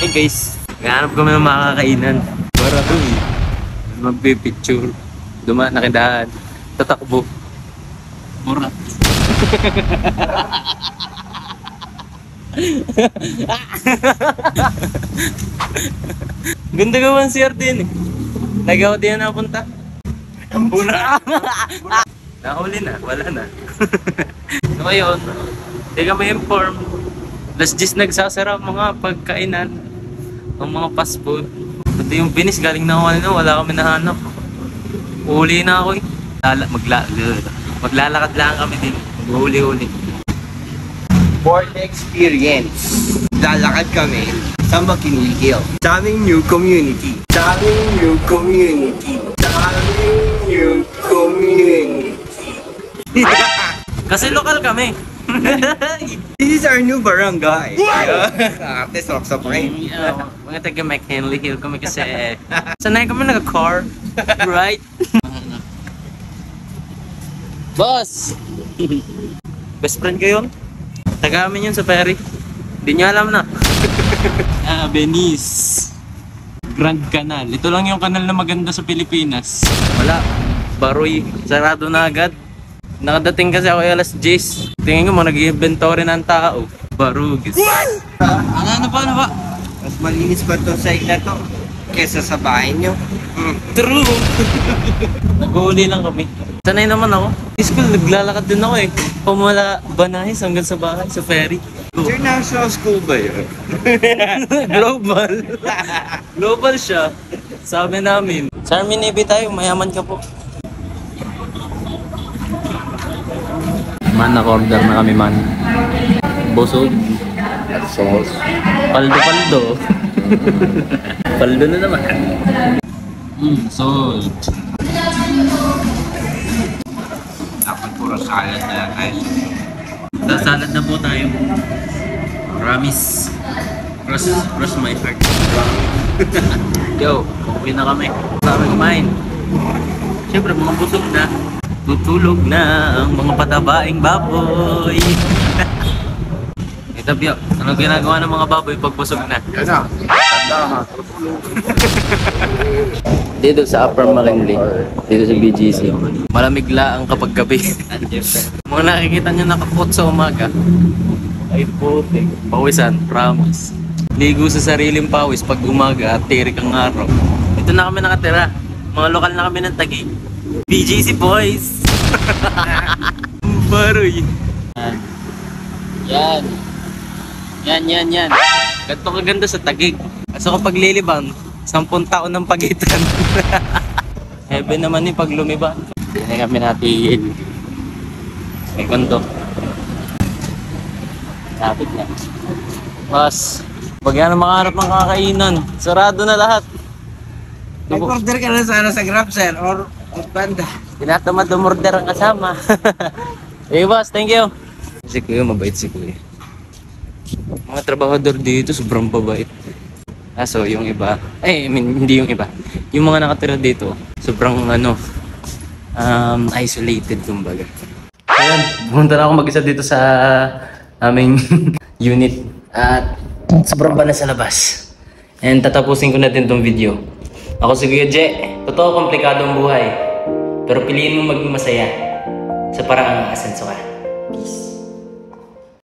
Hey guys, naghahanap kami ng makakainan. Para to eh. Magpipicture. Dumaan na kindahan. Tatakbo. Mura. Ganda gawan si Artin eh. Nagawa din na napunta. Muna. Nahuli na, wala na. So ngayon, hindi kami inform. Last 10 nagsasara mga pagkainan. Ang mga fast food. Pati yung binis galing na ako kanina, wala kami nahanap. Uli na ako eh. Maglalakad lang kami din. Huli-huli. For the experience, lalakad kami sa McKinley Hill. Sa aming new community. Sa aming new community. Sa aming new community. Kasi lokal kami. This is our new barangay. Ate, sarap sa brain. Mga taga McKinley Hill kami kasi sanay kami nag-car. Right? Boss! Best friend ko yun? Taga amin yun sa ferry. Hindi nyo alam na. Venice. Grand Canal. Ito lang yung kanal na maganda sa Pilipinas. Wala. Baroy. Sarado na agad. Nakadating kasi ako alas 10. Tingin ko mo nag-inventory ng tao. Barugis. Ano ba? Mas malinis pa to sa ila to kesa sa bahay nyo. True! Nag-uuli lang kami. Sanay naman ako. Sa school, naglalakad din ako eh. Pumala Banahis hanggang sa bahay, sa ferry. International school ba yun? Global. Global siya. Sabi namin. Sa Army Navy tayo, mayaman ka po. Man, naka-order na kami man. Busog. At sauce. Paldo. Paldo na naman. Salt. Dapat puro salad na lang guys. Salad na po tayo. Promise. Cross my heart. Yo, uwi na kami. Kami kumain. Siyempre, mga busog na. Tutulog na ang mga patabaing baboy. Ito, Pio. Ano ginagawa ng mga baboy pag busog na? Yan na. Tanda ha. Dito sa Upper McKinley, dito sa BGC, malamig lang kapag gabi. Mga nakikita nyo nakakot sa umaga, ay putik. Pawisan, promise. Ligo sa sariling pawis pag umaga at tirik ang araw. Ito na kami nakatira. Mga lokal na kami ng Taguig. BGC boys! Baroy! Yan. Ganito kaganda sa Taguig. Kaso kapag lilibang, 10 taon ng pagitan. Heaven naman pag lumiba. Hindi kami natigil. May kondo. Lapit na. Mas, pag yan ang makaharap ng kakainan, sarado na lahat. Nag-order ka na sana sa Grab sir or Panda. Tinatamad umorder ang kasama. Hey boss, thank you. Si Kuya, mabait si Kuya. Mga trabahador dito, sobrang babait. So yung iba, hindi yung iba. Yung mga nakatira dito, sobrang isolated kumbaga. Ayan, pumunta na ako mag-isa dito sa aming unit. At sobrang banas sa labas. And tatapusin ko na din tong video. Ako si Kuya Je. Totoo, komplikado ang buhay. Pero piliin mo maging masaya sa paraang asenso ka. Peace.